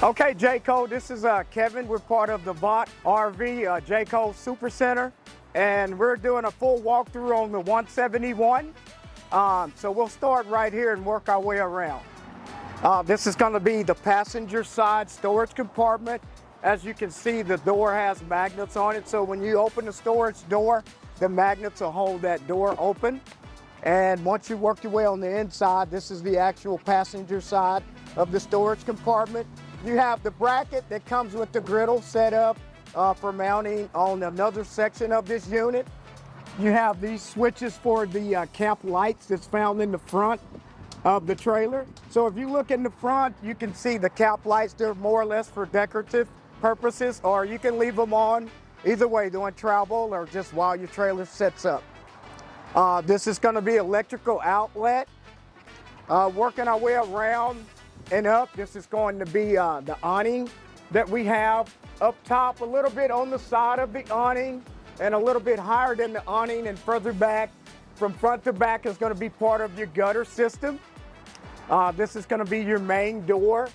Okay, Jayco, this is Kevin. We're part of the Vogt RV Jayco Super Center, and we're doing a full walkthrough on the 171. So we'll start right here and work our way around. This is going to be the passenger side storage compartment. As you can see, the door has magnets on it, so when you open the storage door, the magnets will hold that door open. And once you work your way on the inside, this is the actual passenger side of the storage compartment. You have the bracket that comes with the griddle set up for mounting on another section of this unit. You have these switches for the camp lights that's found in the front of the trailer. So if you look in the front, you can see the camp lights. They're more or less for decorative purposes, or you can leave them on either way during travel or just while your trailer sets up. This is going to be electrical outlet. Working our way around and up, this is going to be the awning that we have up top, a little bit on the side of the awning and a little bit higher than the awning, and further back from front to back is going to be part of your gutter system. This is going to be your main door.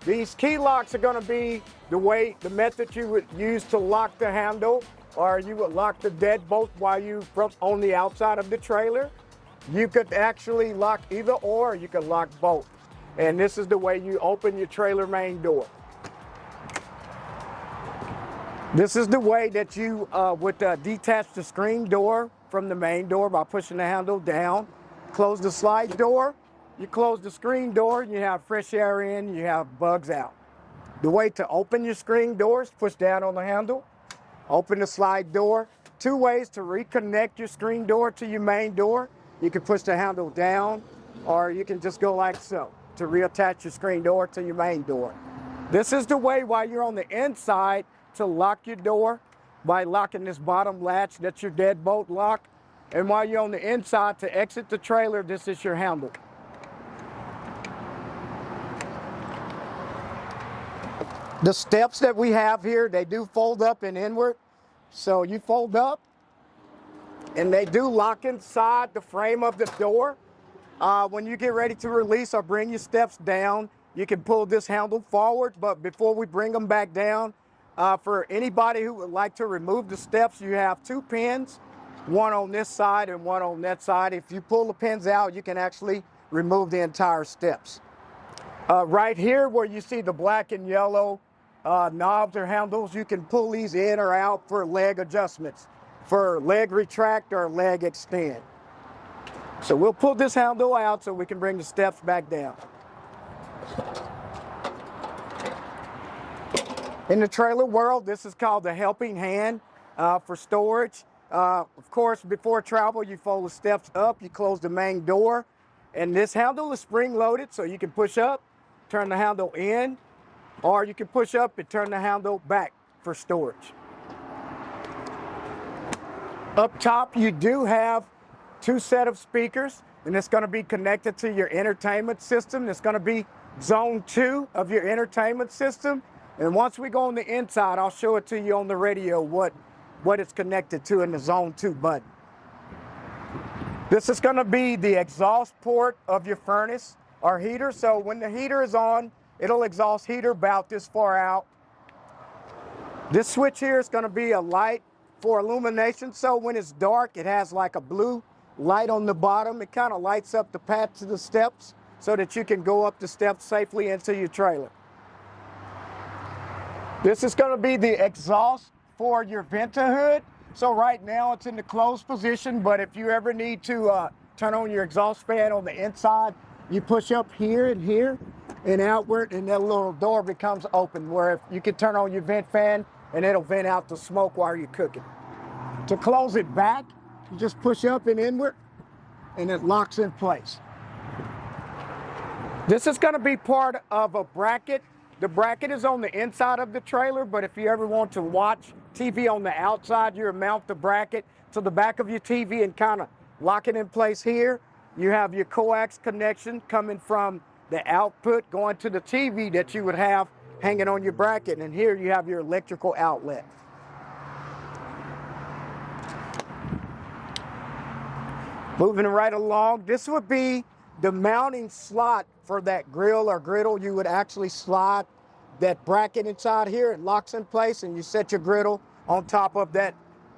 These key locks are going to be the method you would use to lock the handle, or you would lock the deadbolt while you on the outside of the trailer. You could actually lock either or you could lock both. And this is the way you open your trailer main door. This is the way that you would detach the screen door from the main door by pushing the handle down. Close the slide door. You close the screen door, and you have fresh air in, you have bugs out. The way to open your screen door is push down on the handle, open the slide door. Two ways to reconnect your screen door to your main door. You can push the handle down, or you can just go like so to reattach your screen door to your main door. This is the way while you're on the inside to lock your door by locking this bottom latch. That's your deadbolt lock. And while you're on the inside to exit the trailer, this is your handle. The steps that we have here, they do fold up and inward. So you fold up and they do lock inside the frame of the door. When you get ready to release or bring your steps down, you can pull this handle forward, but before we bring them back down, for anybody who would like to remove the steps, you have two pins, one on this side and one on that side. If you pull the pins out, you can actually remove the entire steps. Right here where you see the black and yellow knobs or handles, you can pull these in or out for leg adjustments, for leg retract or leg extend. So we'll pull this handle out so we can bring the steps back down. In the trailer world, this is called the helping hand for storage. Of course, before travel, you fold the steps up, you close the main door, and this handle is spring-loaded, so you can push up, turn the handle in, or you can push up and turn the handle back for storage. Up top, you do have two set of speakers, and it's going to be connected to your entertainment system. It's going to be zone 2 of your entertainment system. And once we go on the inside, I'll show it to you on the radio what it's connected to in the zone 2 button. This is going to be the exhaust port of your furnace or heater. So when the heater is on, it'll exhaust heater about this far out. This switch here is going to be a light for illumination. So when it's dark, it has like a blue light on the bottom. It kind of lights up the path to the steps so that you can go up the steps safely into your trailer. This is going to be the exhaust for your venter hood. So right now it's in the closed position, but if you ever need to turn on your exhaust fan on the inside, you push up here and outward, and that little door becomes open where you can turn on your vent fan and it'll vent out the smoke while you're cooking. To close it back, you just push up and inward, and it locks in place. This is going to be part of a bracket. The bracket is on the inside of the trailer, but if you ever want to watch TV on the outside, you mount the bracket to the back of your TV and kind of lock it in place here. You have your coax connection coming from the output going to the TV that you would have hanging on your bracket, and here you have your electrical outlet. Moving right along, this would be the mounting slot for that grill or griddle, you would actually slide that bracket inside here. It locks in place and you set your griddle on top of that,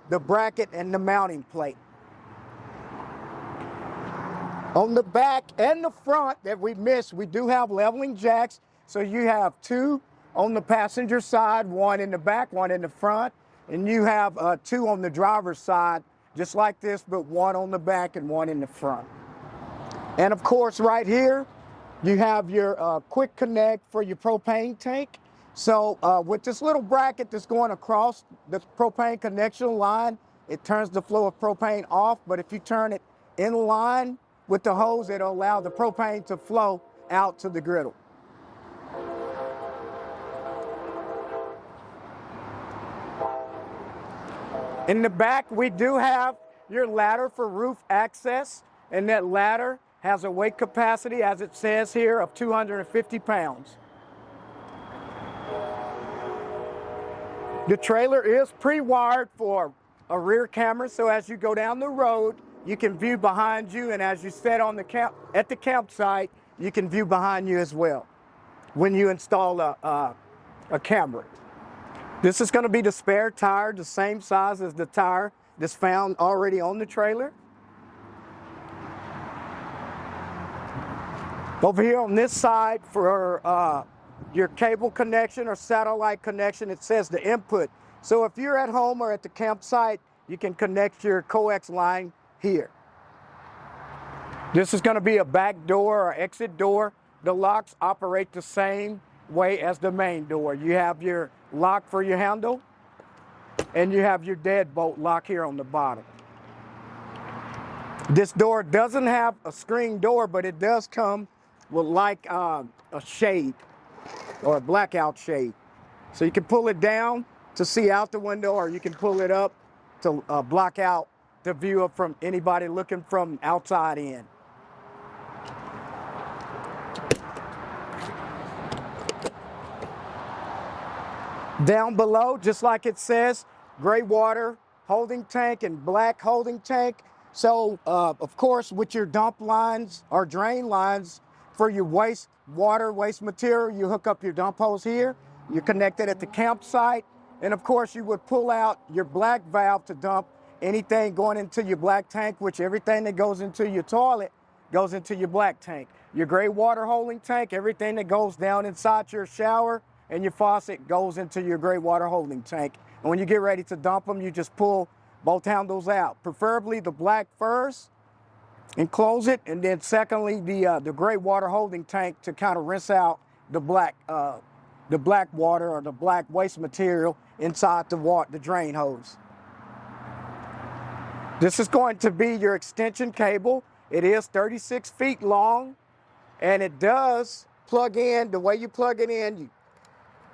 the bracket and the mounting plate. On the back and the front that we missed, we do have leveling jacks. So you have two on the passenger side, one in the back, one in the front, and you have two on the driver's side, just like this, but one on the back and one in the front. And of course, right here, you have your quick connect for your propane tank. So with this little bracket that's going across the propane connection line, it turns the flow of propane off, but if you turn it in line with the hose, it'll allow the propane to flow out to the griddle. In the back, we do have your ladder for roof access, and that ladder has a weight capacity, as it says here, of 250 pounds. The trailer is pre-wired for a rear camera, so as you go down the road, you can view behind you, and as you sit on the at the campsite, you can view behind you as well when you install a camera. This is going to be the spare tire, the same size as the tire that's found already on the trailer. Over here on this side for your cable connection or satellite connection, it says the input. So if you're at home or at the campsite, you can connect your coax line here. This is going to be a back door or exit door. The locks operate the same way as the main door. You have your lock for your handle, and you have your deadbolt lock here on the bottom. This door doesn't have a screen door, but it does come with like a shade or a blackout shade. So you can pull it down to see out the window, or you can pull it up to block out the view from anybody looking from outside in. Down below, just like it says, gray water holding tank and black holding tank. So, of course, with your dump lines or drain lines for your waste water, waste material, you hook up your dump hose here. You connect it at the campsite. And, of course, you would pull out your black valve to dump anything going into your black tank, which everything that goes into your toilet goes into your black tank. Your gray water holding tank, everything that goes down inside your shower and your faucet goes into your gray water holding tank. And when you get ready to dump them, you just pull both handles out, preferably the black first and close it, and then secondly the gray water holding tank to kind of rinse out the black water or the black waste material inside the drain hose. This is going to be your extension cable. It is 36 feet long, and it does plug in. The way you plug it in,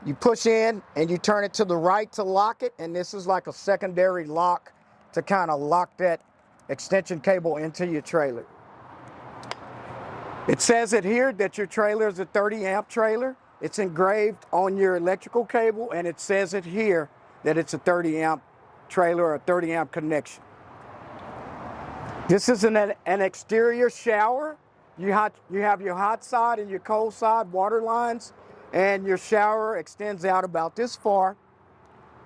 you push in and you turn it to the right to lock it, and this is like a secondary lock to kind of lock that extension cable into your trailer. It says it here that your trailer is a 30 amp trailer. It's engraved on your electrical cable, and it says it here that it's a 30 amp trailer or a 30 amp connection. This is an exterior shower. You have your hot side and your cold side water lines, and your shower extends out about this far.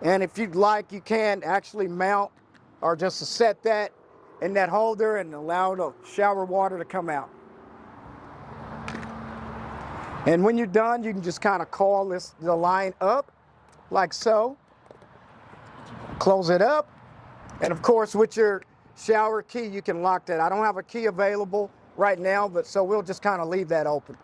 And if you'd like, you can actually mount or just set that in that holder and allow the shower water to come out. And when you're done, you can just kind of coil the line up like so. Close it up. And of course, with your shower key, you can lock that. I don't have a key available right now, but so we'll just kind of leave that open.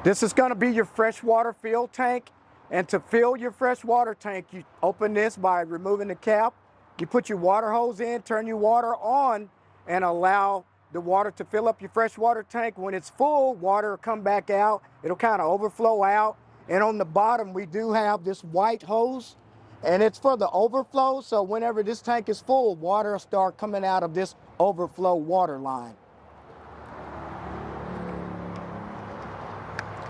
This is going to be your freshwater fill tank. And to fill your freshwater tank, you open this by removing the cap. You put your water hose in, turn your water on, and allow the water to fill up your freshwater tank. When it's full, water will come back out. It'll kind of overflow out. And on the bottom, we do have this white hose, and it's for the overflow. So whenever this tank is full, water will start coming out of this overflow water line.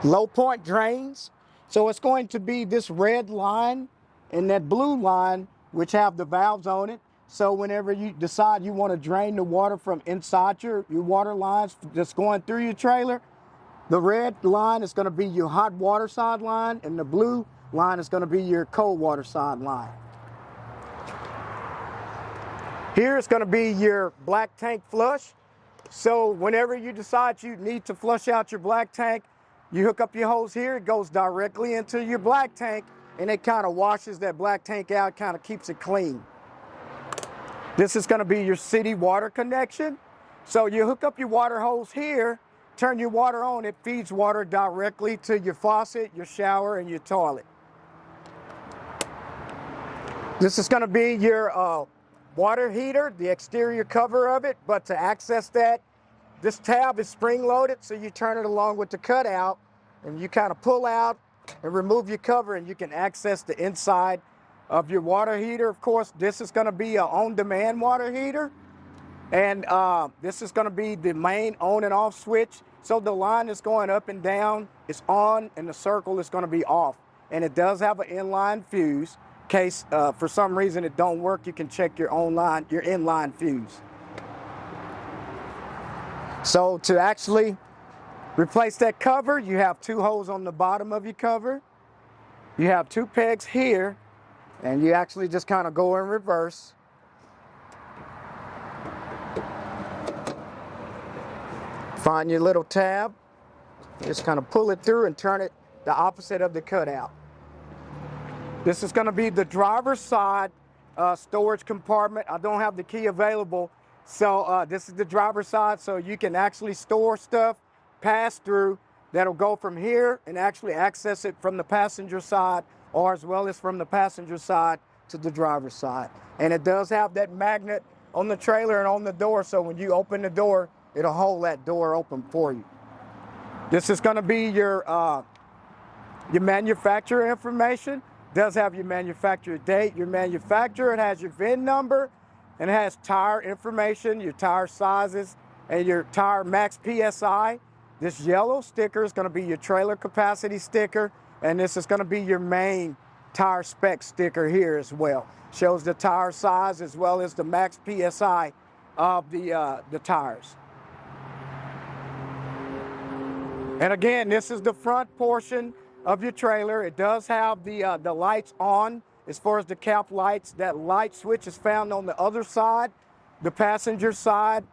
Low point drains. So it's going to be this red line and that blue line, which have the valves on it. So whenever you decide you want to drain the water from inside your water lines that's going through your trailer, The red line is going to be your hot water side line, and the blue line is going to be your cold water side line. Here is going to be your black tank flush. So whenever you decide you need to flush out your black tank, you hook up your hose here, it goes directly into your black tank, and it kind of washes that black tank out, kind of keeps it clean. This is going to be your city water connection. So you hook up your water hose here, turn your water on, it feeds water directly to your faucet, your shower, and your toilet. This is going to be your water heater, the exterior cover of it, but to access that, this tab is spring loaded, so you turn it along with the cutout, and you kind of pull out and remove your cover, and you can access the inside of your water heater. Of course, this is going to be an on-demand water heater, and this is going to be the main on and off switch. So the line is going up and down, it's on, and the circle is going to be off. And it does have an inline fuse. In case for some reason it don't work, you can check your inline fuse. So to actually replace that cover, you have two holes on the bottom of your cover. You have two pegs here, and you actually just kind of go in reverse. Find your little tab, just kind of pull it through and turn it the opposite of the cutout. This is going to be the driver's side storage compartment. I don't have the key available, so this is the driver's side, so you can actually store stuff, pass through, that'll go from here and actually access it from the passenger side, or as well as from the passenger side to the driver's side. And it does have that magnet on the trailer and on the door, so when you open the door, it'll hold that door open for you. This is going to be your manufacturer information. Does have your manufacturer date, your manufacturer. It has your VIN number, and it has tire information, your tire sizes, and your tire max PSI. This yellow sticker is going to be your trailer capacity sticker, and this is going to be your main tire spec sticker here as well. Shows the tire size as well as the max PSI of the tires. And again, this is the front portion of your trailer. It does have the lights on as far as the cap lights. That light switch is found on the other side, the passenger side,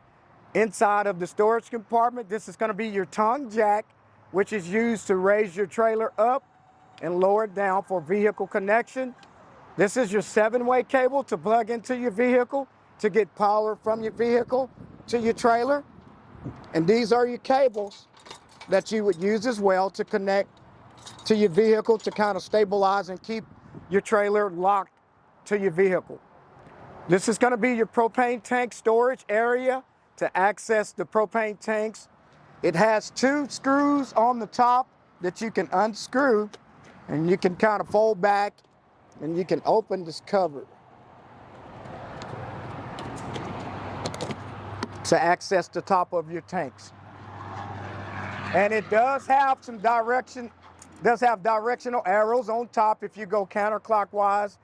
inside of the storage compartment. This is going to be your tongue jack, which is used to raise your trailer up and lower it down for vehicle connection. This is your 7-way cable to plug into your vehicle to get power from your vehicle to your trailer. And these are your cables that you would use as well to connect to your vehicle to kind of stabilize and keep your trailer locked to your vehicle. This is going to be your propane tank storage area to access the propane tanks. It has 2 screws on the top that you can unscrew, and you can kind of fold back and you can open this cover to access the top of your tanks. And it does have some directional arrows on top. If you go counterclockwise,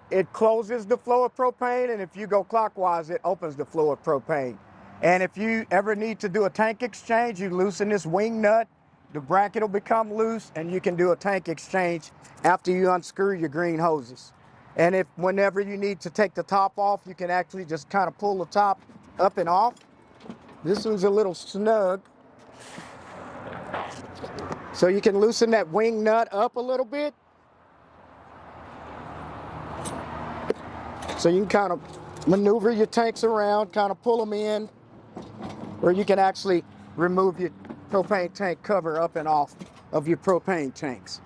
it closes the flow of propane, and if you go clockwise, it opens the flow of propane. And if you ever need to do a tank exchange, you loosen this wing nut, the bracket will become loose, and you can do a tank exchange after you unscrew your green hoses. And if whenever you need to take the top off, you can actually just kind of pull the top up and off. This one's a little snug, so you can loosen that wing nut up a little bit. So you can kind of maneuver your tanks around, kind of pull them in, or you can actually remove your propane tank cover up and off of your propane tanks.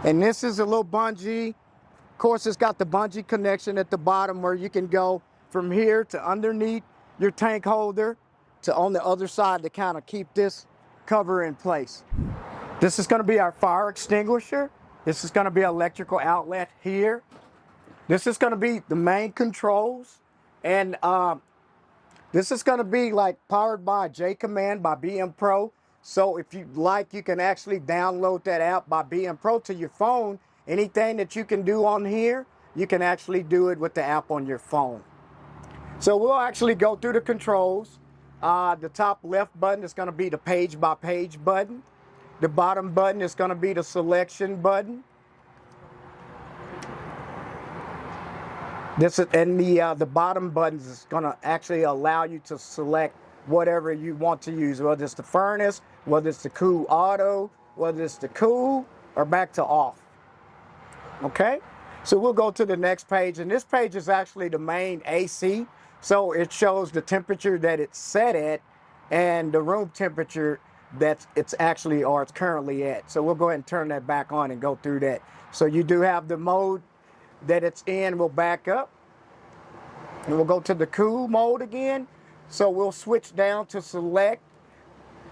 And this is a little bungee. Of course, it's got the bungee connection at the bottom where you can go from here to underneath your tank holder to on the other side to kind of keep this cover in place. This is going to be our fire extinguisher. This is going to be an electrical outlet here. This is going to be the main controls, and this is going to be like powered by J Command by BM Pro. So if you like, you can actually download that app by BM Pro to your phone. Anything that you can do on here, you can actually do it with the app on your phone. So we'll actually go through the controls. The top left button is going to be the page by page button. The bottom button is going to be the selection button. The bottom buttons is going to actually allow you to select whatever you want to use, whether it's the furnace, whether it's the cool auto, whether it's the cool, or back to off. Okay, so we'll go to the next page, and this page is actually the main AC. So it shows the temperature that it's set at and the room temperature that it's currently at. So we'll go ahead and turn that back on and go through that. So you do have the mode that it's in. We'll back up and we'll go to the cool mode again. So we'll switch down to select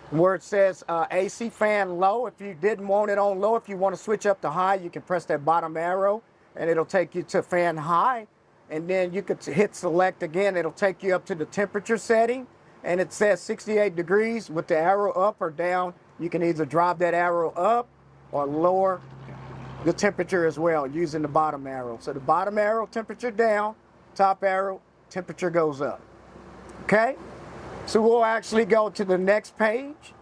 where it says AC fan low. If you didn't want it on low, if you want to switch up to high, you can press that bottom arrow and it'll take you to fan high. And then you could hit select again. It'll take you up to the temperature setting. And it says 68 degrees with the arrow up or down. You can either drive that arrow up or lower the temperature as well using the bottom arrow. So the bottom arrow, temperature down, top arrow, temperature goes up. Okay? So we'll actually go to the next page.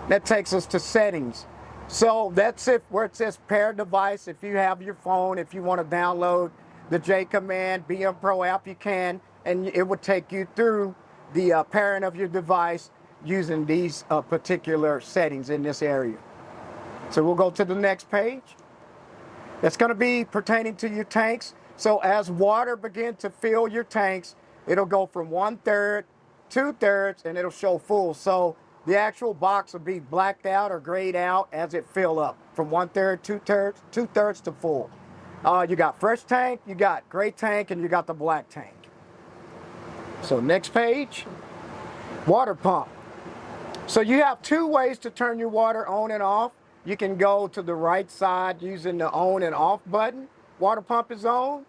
That takes us to settings. So that's it where it says pair device. If you have your phone, if you want to download the J Command BM Pro app, you can, and it would take you through the pairing of your device using these particular settings in this area. So we'll go to the next page. It's going to be pertaining to your tanks. So as water begins to fill your tanks, it'll go from 1/3, 2/3, and it'll show full. So the actual box will be blacked out or grayed out as it fill up from 1/3, 2/3, 2/3 to full. You got fresh tank, you got gray tank, and you got the black tank. So next page, water pump. So you have two ways to turn your water on and off. You can go to the right side using the on and off button. Water pump is on,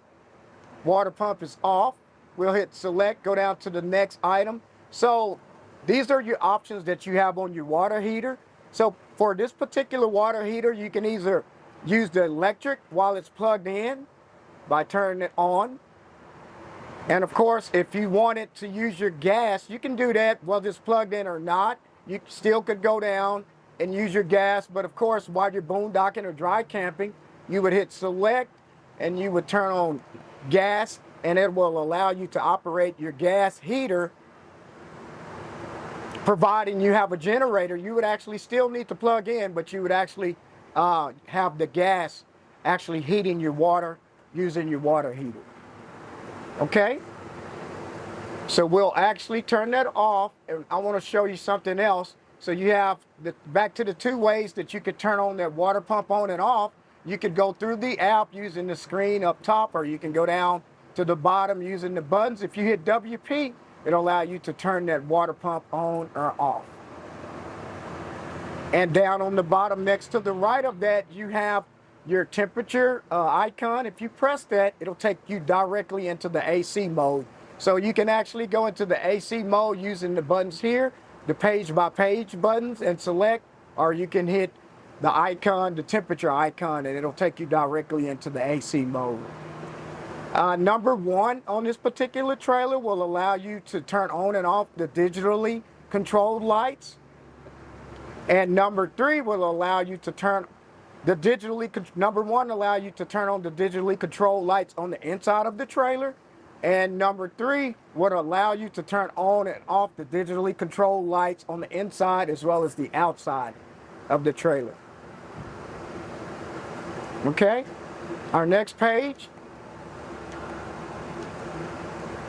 water pump is off. We'll hit select, go down to the next item. So these are your options that you have on your water heater. So for this particular water heater, you can either use the electric while it's plugged in by turning it on. And of course, if you wanted to use your gas, you can do that whether it's plugged in or not. You still could go down and use your gas. But of course, while you're boondocking or dry camping, you would hit select and you would turn on gas, and it will allow you to operate your gas heater. Providing you have a generator, you would actually still need to plug in, but you would actually have the gas actually heating your water using your water heater. Okay? So we'll actually turn that off, and I want to show you something else. So you have back to the two ways that you could turn on that water pump on and off. You could go through the app using the screen up top, or you can go down to the bottom using the buttons. If you hit WP, it'll allow you to turn that water pump on or off. And down on the bottom next to the right of that, you have your temperature icon. If you press that, it'll take you directly into the AC mode. So you can actually go into the AC mode using the buttons here, the page by page buttons, and select, or you can hit the icon, the temperature icon, and it'll take you directly into the AC mode. Number one on this particular trailer will allow you to turn on and off the digitally controlled lights. And number three will allow you to turn the number one allow you to turn on the digitally controlled lights on the inside of the trailer. And number three would allow you to turn on and off the digitally controlled lights on the inside as well as the outside of the trailer. Okay, our next page.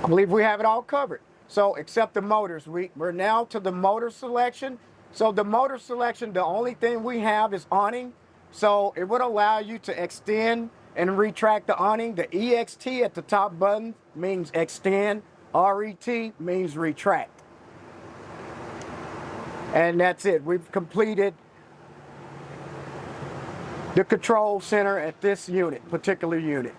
I believe we have it all covered. So except the motors, we're now to the motor selection. So the motor selection, the only thing we have is awning. So it would allow you to extend and retract the awning. The EXT at the top button means extend. RET means retract. And that's it. We've completed the control center at this particular unit.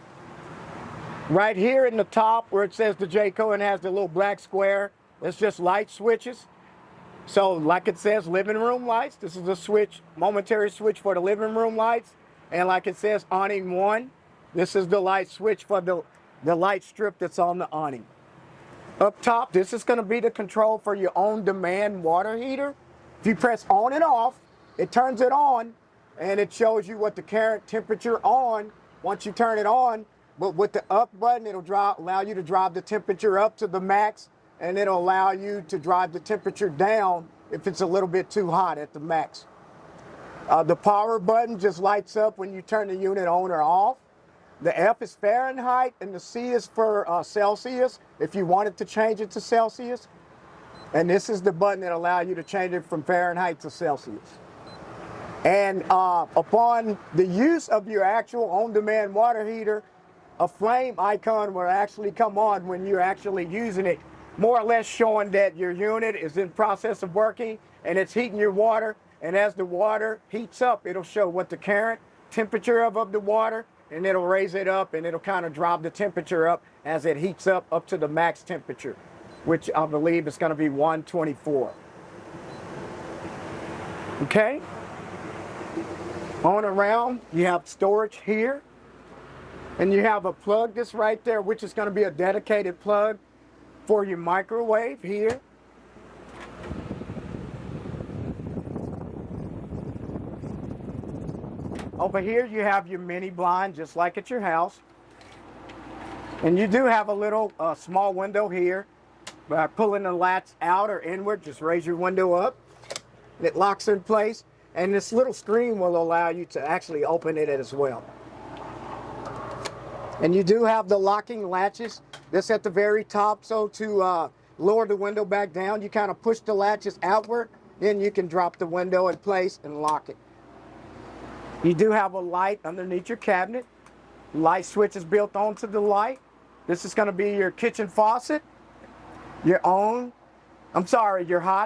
Right here in the top where it says the Jayco and has the little black square, it's just light switches. So like it says living room lights, this is a switch, momentary switch for the living room lights. And like it says awning 1, this is the light switch for the light strip that's on the awning. Up top, this is going to be the control for your on-demand water heater. If you press on and off, it turns it on, and it shows you what the current temperature on once you turn it on. But with the up button, it'll allow you to drive the temperature up to the max, and it'll allow you to drive the temperature down if it's a little bit too hot at the max. The power button just lights up when you turn the unit on or off. The F is Fahrenheit, and the C is for Celsius, if you wanted to change it to Celsius. And this is the button that allows you to change it from Fahrenheit to Celsius. And upon the use of your actual on-demand water heater, a flame icon will actually come on when you're actually using it, more or less showing that your unit is in process of working and it's heating your water. And as the water heats up, it'll show what the current temperature of the water, and it'll raise it up, and it'll kind of drop the temperature up as it heats up to the max temperature, which I believe is going to be 124. Okay? On around, you have storage here, and you have a plug that's right there, which is going to be a dedicated plug for your microwave here. Over here you have your mini blind, just like at your house. And you do have a little small window here. By pulling the latch out or inward, just raise your window up. It locks in place. And this little screen will allow you to actually open it as well. And you do have the locking latches. This at the very top, so to lower the window back down, you kind of push the latches outward, then you can drop the window in place and lock it. You do have a light underneath your cabinet. Light switch is built onto the light. This is going to be your kitchen faucet, your hot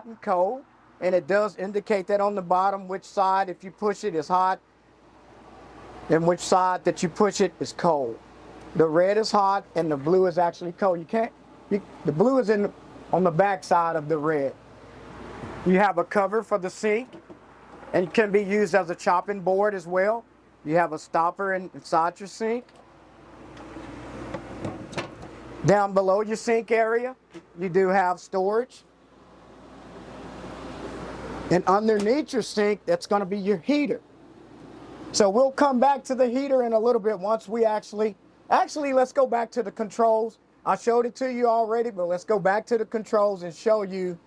and cold. And it does indicate that on the bottom which side, if you push it, is hot, and which side that you push it is cold. The red is hot and the blue is actually cold. The blue is on the back side of the red. You have a cover for the sink, and it can be used as a chopping board as well. You have a stopper inside your sink. Down below your sink area, you do have storage. And underneath your sink, that's going to be your heater. So we'll come back to the heater in a little bit once we actually, let's go back to the controls. I showed it to you already, but let's go back to the controls and show you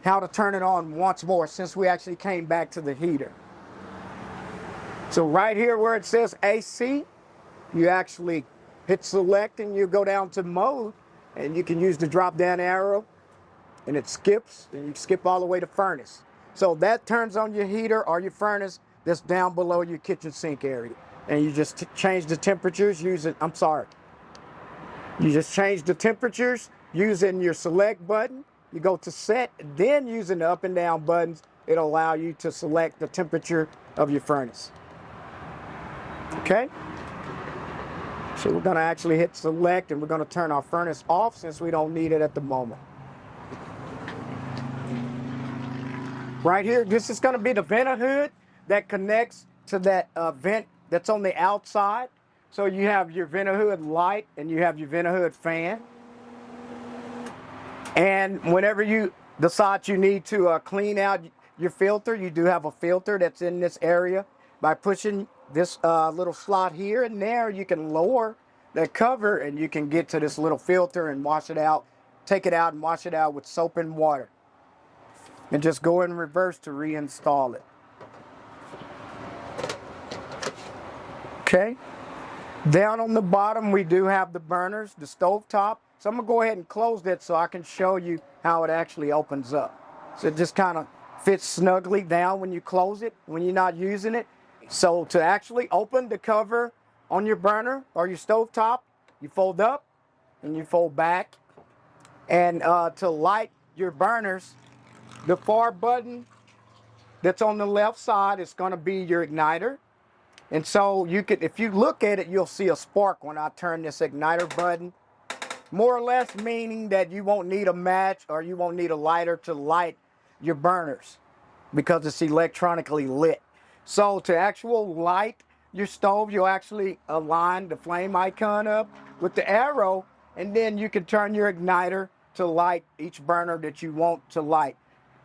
how to turn it on once more since we actually came back to the heater. So right here where it says AC, you actually hit select and you go down to mode, and you can use the drop down arrow and it skips, and you skip all the way to furnace. So that turns on your heater or your furnace that's down below your kitchen sink area. And you just change the temperatures using, you just change the temperatures using your select button. You go to set, then using the up and down buttons, it'll allow you to select the temperature of your furnace. Okay? So we're gonna actually hit select, and we're gonna turn our furnace off since we don't need it at the moment. Right here, this is gonna be the vent hood that connects to that vent that's on the outside. So you have your vent hood light and you have your vent hood fan. And whenever you decide you need to clean out your filter, you do have a filter that's in this area. By pushing this little slot here and there, you can lower the cover and you can get to this little filter and wash it out, take it out and wash it out with soap and water. And just go in reverse to reinstall it. Okay. Down on the bottom, we do have the burners, the stove top. So I'm gonna go ahead and close that so I can show you how it actually opens up. So it just kind of fits snugly down when you close it, when you're not using it. So to actually open the cover on your burner or your stove top, you fold up and you fold back. And to light your burners, the far button that's on the left side is going to be your igniter. And so you could, if you look at it, you'll see a spark when I turn this igniter button. More or less meaning that you won't need a match or you won't need a lighter to light your burners because it's electronically lit. So to actual light your stove, you'll actually align the flame icon up with the arrow, and then you can turn your igniter to light each burner that you want to light.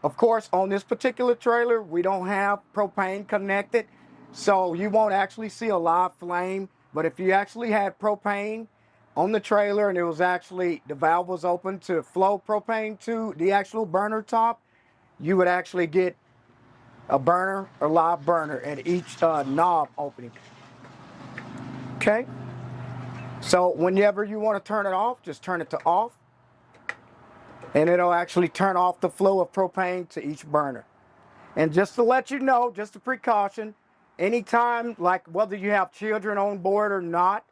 Of course, on this particular trailer, we don't have propane connected, so you won't actually see a live flame. But if you actually had propane on the trailer and it was actually, the valve was open to flow propane to the actual burner top, you would actually get a burner, a live burner at each knob opening. Okay? So whenever you want to turn it off, just turn it to off. And it'll actually turn off the flow of propane to each burner. And just to let you know, just a precaution, anytime, like whether you have children on board or not,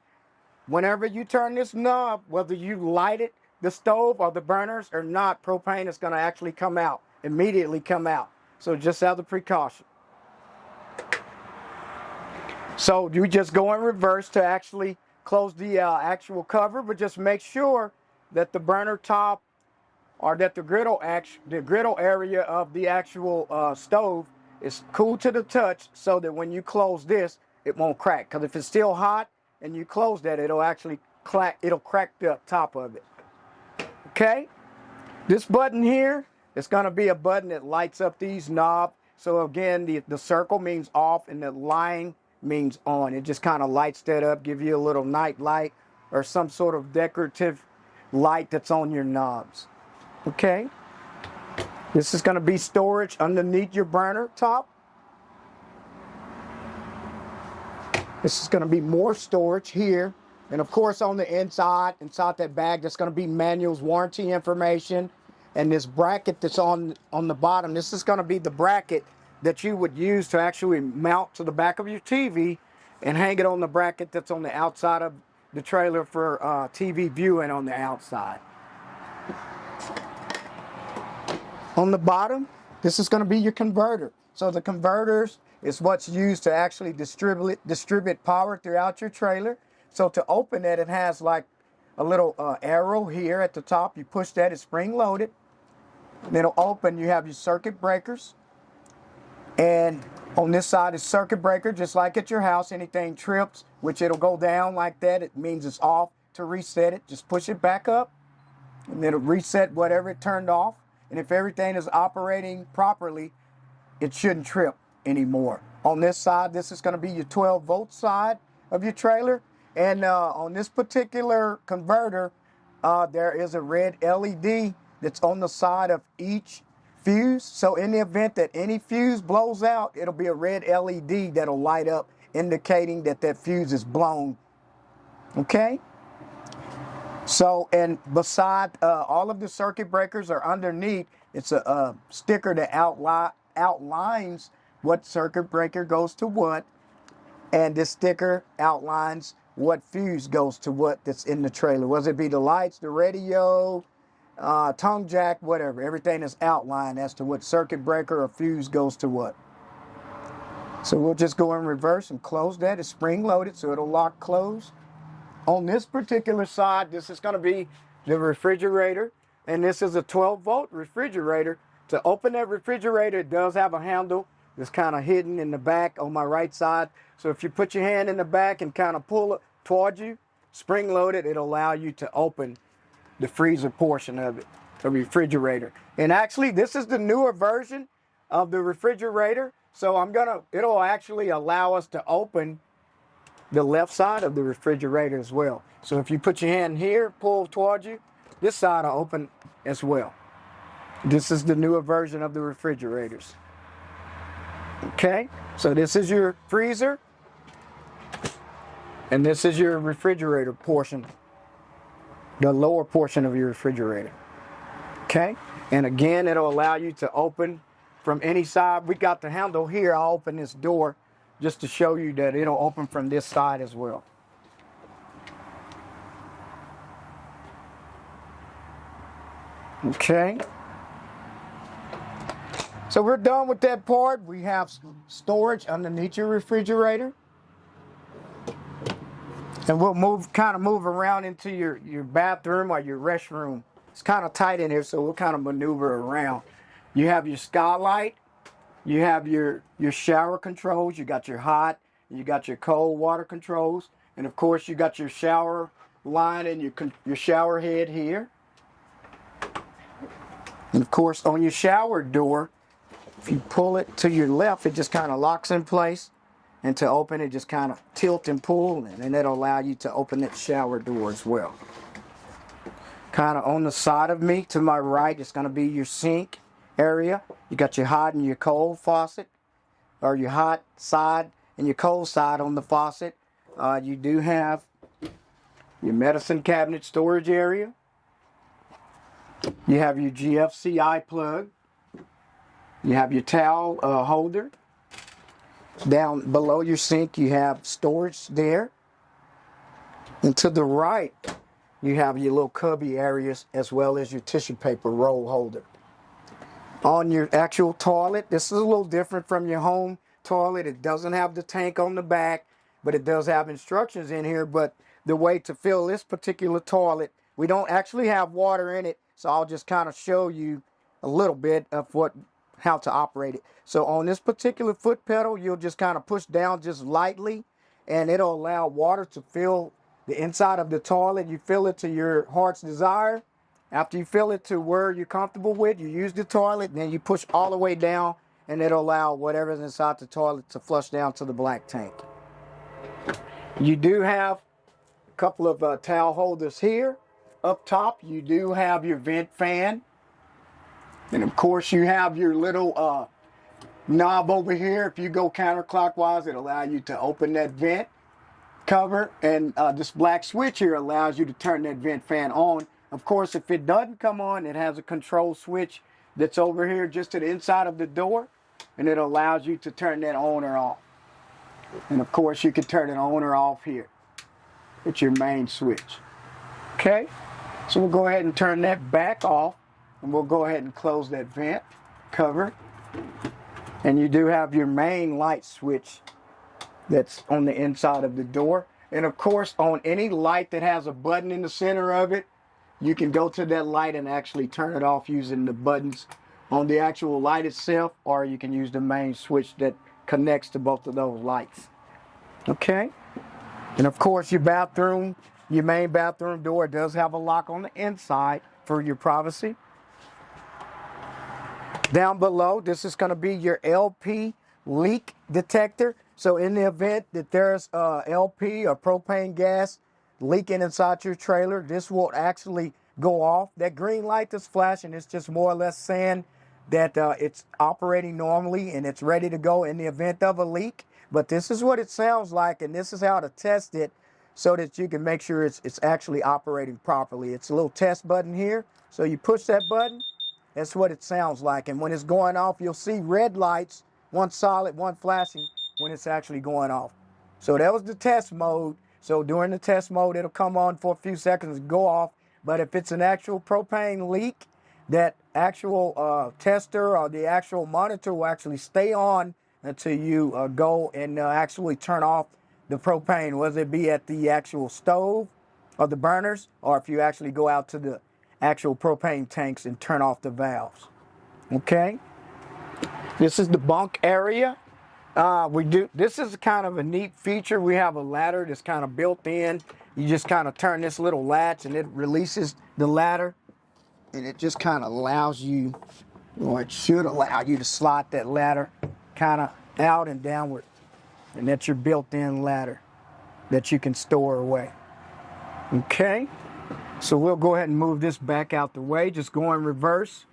whenever you turn this knob, whether you light it, the stove or the burners or not, propane is going to actually come out, immediately come out. So just have the precaution. So you just go in reverse to actually close the actual cover, but just make sure that the burner top or that the griddle area of the actual stove is cool to the touch, so that when you close this, it won't crack. Because if it's still hot and you close that, it'll actually crack the top of it. Okay? This button here is going to be a button that lights up these knobs. So again, the circle means off and the line means on. It just kind of lights that up, give you a little night light or some sort of decorative light that's on your knobs. Okay? This is going to be storage underneath your burner top. This is going to be more storage here. And of course on the inside that bag, there's going to be manuals, warranty information, and this bracket that's on the bottom. This is going to be the bracket that you would use to actually mount to the back of your TV and hang it on the bracket that's on the outside of the trailer for TV viewing on the outside. On the bottom, this is going to be your converter. So the converters is what's used to actually distribute power throughout your trailer. So to open it, it has like a little arrow here at the top. You push that, it's spring loaded. And it'll open. You have your circuit breakers. And on this side is circuit breaker, just like at your house. Anything trips, which it'll go down like that, it means it's off. To reset it, just push it back up, and it'll reset whatever it turned off. And if everything is operating properly, it shouldn't trip anymore. On this side, this is going to be your 12-volt side of your trailer. And on this particular converter, there is a red LED that's on the side of each fuse. So in the event that any fuse blows out, it'll be a red LED that'll light up, indicating that that fuse is blown. Okay? So, and beside all of the circuit breakers are underneath, it's a sticker that outlines what circuit breaker goes to what. And this sticker outlines what fuse goes to what that's in the trailer. Whether it be the lights, the radio, tongue jack, whatever. Everything is outlined as to what circuit breaker or fuse goes to what. So we'll just go in reverse and close that. It's spring loaded, so it'll lock close. On this particular side, this is going to be the refrigerator, and this is a 12-volt refrigerator. To open that refrigerator, it does have a handle that's kind of hidden in the back on my right side. So if you put your hand in the back and kind of pull it towards you, spring loaded, it'll allow you to open the freezer portion of it, the refrigerator. And actually, this is the newer version of the refrigerator. So it'll actually allow us to open the left side of the refrigerator as well. So if you put your hand here, pull towards you, this side will open as well. This is the newer version of the refrigerators. Okay, so this is your freezer, and this is your refrigerator portion, the lower portion of your refrigerator. Okay, and again, it'll allow you to open from any side. We got the handle here. I'll open this door just to show you that it'll open from this side as well. Okay. So we're done with that part. We have storage underneath your refrigerator. And we'll kind of move around into your bathroom or your restroom. It's kind of tight in here, so we'll kind of maneuver around. You have your skylight. You have your shower controls. You got your hot, and you got your cold water controls. And of course, you got your shower line and your shower head here. And of course, on your shower door, if you pull it to your left, it just kind of locks in place. And to open it, just kind of tilt and pull, and it'll allow you to open that shower door as well. Kind of on the side of me, to my right, it's going to be your sink area. You got your hot and your cold faucet, or your hot side and your cold side on the faucet. You do have your medicine cabinet storage area. You have your GFCI plug. You have your towel holder. Down below your sink, you have storage there. And to the right, you have your little cubby areas as well as your tissue paper roll holder. On your actual toilet, this is a little different from your home toilet. It doesn't have the tank on the back, but it does have instructions in here. But the way to fill this particular toilet, we don't actually have water in it, so I'll just kind of show you a little bit of how to operate it. So on this particular foot pedal, you'll just kind of push down just lightly, and it'll allow water to fill the inside of the toilet. You fill it to your heart's desire. After you fill it to where you're comfortable with, you use the toilet, and then you push all the way down, and it'll allow whatever's inside the toilet to flush down to the black tank. You do have a couple of towel holders here. Up top, you do have your vent fan. And of course, you have your little knob over here. If you go counterclockwise, it'll allow you to open that vent cover. And this black switch here allows you to turn that vent fan on. Of course, if it doesn't come on, it has a control switch that's over here just to the inside of the door. And it allows you to turn that on or off. And of course, you can turn it on or off here. It's your main switch. Okay, so we'll go ahead and turn that back off. And we'll go ahead and close that vent cover. And you do have your main light switch that's on the inside of the door. And of course, on any light that has a button in the center of it, you can go to that light and actually turn it off using the buttons on the actual light itself, or you can use the main switch that connects to both of those lights. Okay? And of course, your main bathroom door does have a lock on the inside for your privacy. Down below, this is going to be your LP leak detector. So in the event that there's LP or propane gas leaking inside your trailer, this will actually go off. That green light that's flashing is just more or less saying that it's operating normally and it's ready to go in the event of a leak. But this is what it sounds like, and this is how to test it so that you can make sure it's actually operating properly. It's a little test button here. So you push that button. That's what it sounds like. And when it's going off, you'll see red lights, one solid, one flashing, when it's actually going off. So that was the test mode. So during the test mode, it'll come on for a few seconds and go off. But if it's an actual propane leak, that actual tester or the actual monitor will actually stay on until you go and actually turn off the propane, whether it be at the actual stove or the burners, or if you actually go out to the actual propane tanks and turn off the valves. Okay, this is the bunk area. This is kind of a neat feature. We have a ladder that's kind of built in. You just kind of turn this little latch and it releases the ladder, and it just kind of allows you, or it should allow you to slide that ladder kind of out and downward, and that's your built-in ladder that you can store away. Okay. So we'll go ahead and move this back out the way. Just go in reverse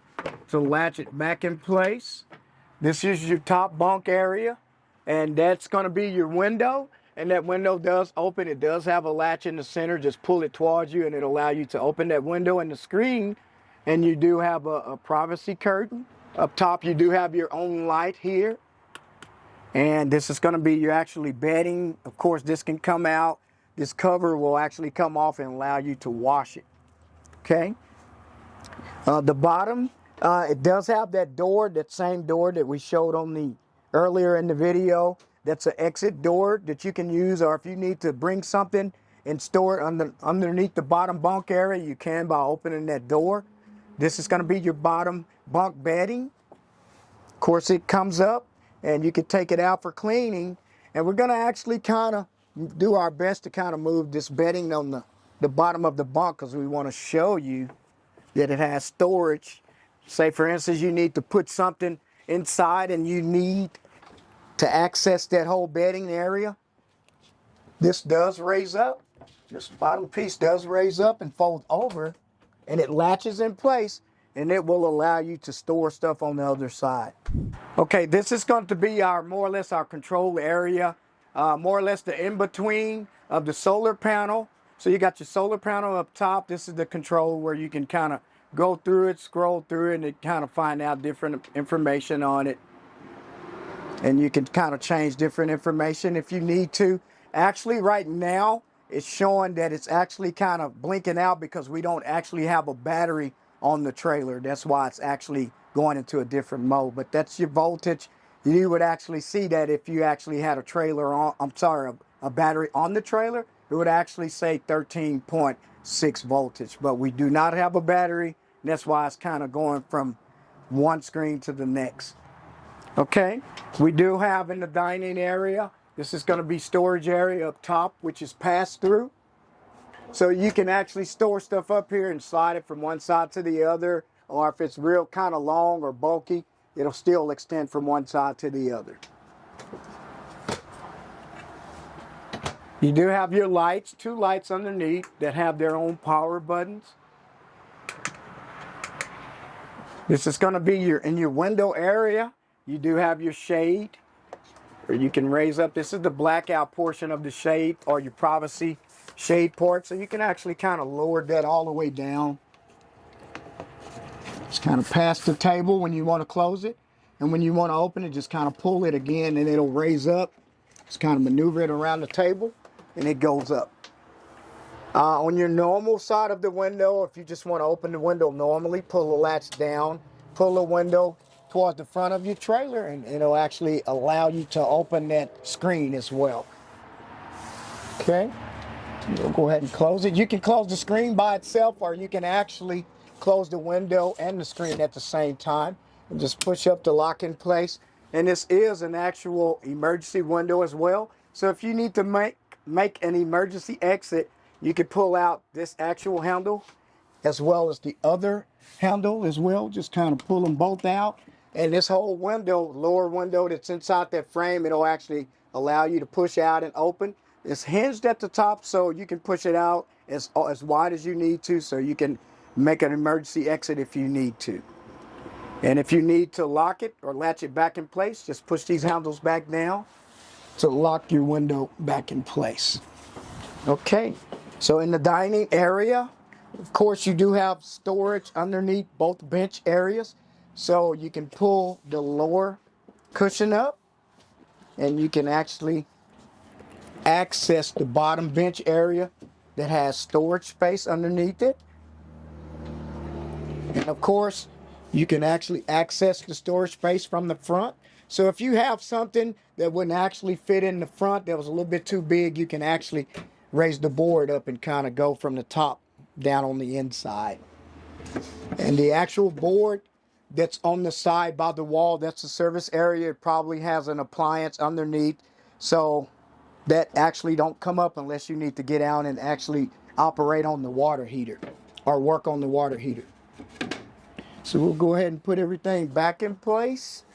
to latch it back in place. This is your top bunk area, and that's going to be your window. And that window does open. It does have a latch in the center. Just pull it towards you, and it'll allow you to open that window and the screen. And you do have a privacy curtain. Up top, you do have your own light here. And this is going to be your actually bedding. Of course, this can come out. This cover will actually come off and allow you to wash it. Okay. The bottom, it does have that door, that same door that we showed on the earlier in the video. That's an exit door that you can use, or if you need to bring something and store it underneath the bottom bunk area, you can by opening that door. This is going to be your bottom bunk bedding. Of course, it comes up and you can take it out for cleaning. And we're going to actually kind of do our best to kind of move this bedding on the bottom of the bunk, because we want to show you that it has storage Say for instance, you need to put something inside and you need to access that whole bedding area. This does raise up. This bottom piece does raise up and fold over, and it latches in place, and it will allow you to store stuff on the other side. Okay, this is going to be our more or less our control area, more or less the in-between of the solar panel. So you got your solar panel up top. This is the control where you can kind of go through it, scroll through it, and kind of find out different information on it. And you can kind of change different information if you need to. Actually, right now, it's showing that it's actually kind of blinking out because we don't actually have a battery on the trailer. That's why it's actually going into a different mode. But that's your voltage. You would actually see that if you actually had a trailer on, a battery on the trailer, it would actually say 13.6 voltage. But we do not have a battery. That's why it's kind of going from one screen to the next. Okay, we do have in the dining area, this is going to be storage area up top, which is pass-through. So you can actually store stuff up here and slide it from one side to the other, or if it's real kind of long or bulky, it'll still extend from one side to the other. You do have your lights, 2 lights underneath that have their own power buttons. This is going to be in your window area. You do have your shade, or you can raise up. This is the blackout portion of the shade, or your privacy shade port. So you can actually kind of lower that all the way down. Just kind of past the table when you want to close it. And when you want to open it, just kind of pull it again and it'll raise up. Just kind of maneuver it around the table and it goes up. On your normal side of the window, if you just want to open the window normally, pull the latch down, pull the window towards the front of your trailer, and it'll actually allow you to open that screen as well. Okay, we'll go ahead and close it. You can close the screen by itself, or you can actually close the window and the screen at the same time and just push up the lock in place. And this is an actual emergency window as well. So if you need to make an emergency exit, you can pull out this actual handle as well as the other handle as well. Just kind of pull them both out. And this whole window, lower window that's inside that frame, it'll actually allow you to push out and open. It's hinged at the top, so you can push it out as wide as you need to, so you can make an emergency exit if you need to. And if you need to lock it or latch it back in place, just push these handles back down to lock your window back in place. Okay, so in the dining area, of course, you do have storage underneath both bench areas. So you can pull the lower cushion up and you can actually access the bottom bench area that has storage space underneath it. And of course, you can actually access the storage space from the front. So if you have something that wouldn't actually fit in the front that was a little bit too big, you can actually raise the board up and kind of go from the top down on the inside. And the actual board that's on the side by the wall, that's the service area. It probably has an appliance underneath, so that actually don't come up unless you need to get out and actually operate on the water heater or work on the water heater. So we'll go ahead and put everything back in place.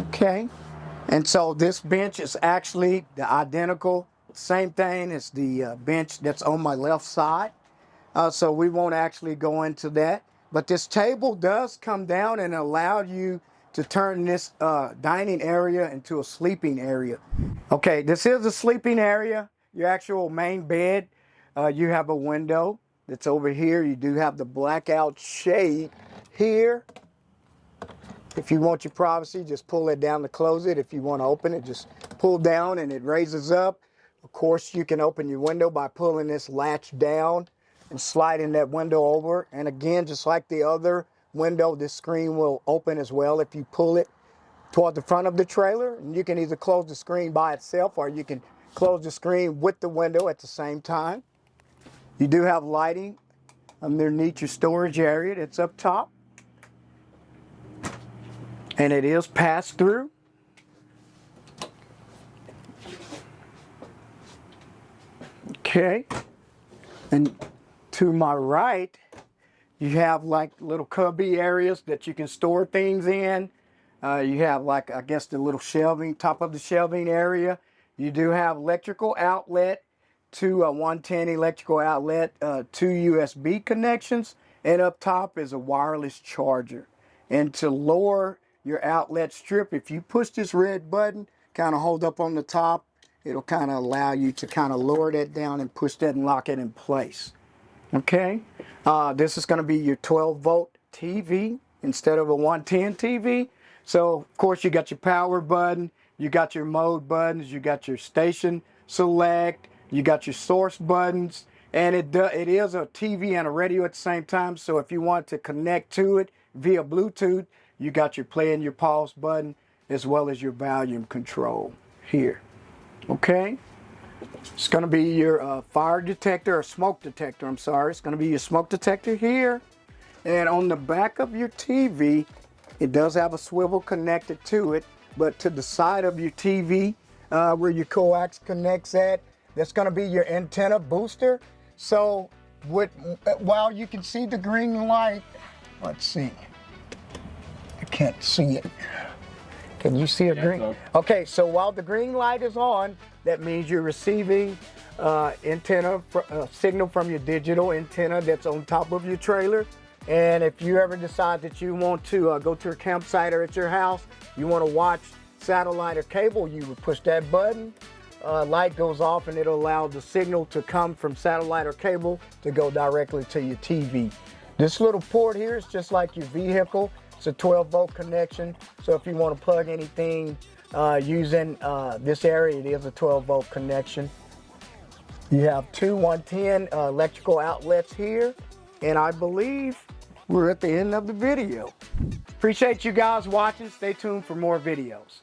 Okay, and so this bench is actually the identical same thing as the bench that's on my left side. So we won't actually go into that. But this table does come down and allow you to turn this dining area into a sleeping area. Okay, this is a sleeping area. Your actual main bed. You have a window that's over here. You do have the blackout shade here. If you want your privacy, just pull it down to close it. If you want to open it, just pull down and it raises up. Of course, you can open your window by pulling this latch down and sliding that window over. And again, just like the other window, this screen will open as well if you pull it toward the front of the trailer. And you can either close the screen by itself or you can close the screen with the window at the same time. You do have lighting underneath your storage area that's up top. And it is pass-through. Okay. And to my right, you have like little cubby areas that you can store things in. You have like, I guess, the little shelving, top of the shelving area. You do have electrical outlet, two 110 electrical outlet, two USB connections, and up top is a wireless charger. And to lower your outlet strip, if you push this red button, kind of hold up on the top, it'll kind of allow you to kind of lower that down and push that and lock it in place. Okay, this is going to be your 12-volt TV instead of a 110 TV. So, of course, you got your power button, you got your mode buttons, you got your station select, you got your source buttons, and it is a TV and a radio at the same time. So if you want to connect to it via Bluetooth, you got your play and your pause button as well as your volume control here. Okay, it's going to be your fire detector or smoke detector. I'm sorry, it's going to be your smoke detector here. And on the back of your TV, it does have a swivel connected to it, but to the side of your TV, where your coax connects at, that's going to be your antenna booster. So while you can see the green light, let's see. I can't see it. Can you see a green? Okay, so while the green light is on, that means you're receiving antenna signal from your digital antenna that's on top of your trailer. And if you ever decide that you want to go to a campsite or at your house, you want to watch satellite or cable, you would push that button, light goes off, and it'll allow the signal to come from satellite or cable to go directly to your TV. This little port here is just like your vehicle. It's a 12-volt connection, so if you want to plug anything using this area, it is a 12-volt connection. You have two 110 electrical outlets here, and I believe we're at the end of the video. Appreciate you guys watching. Stay tuned for more videos.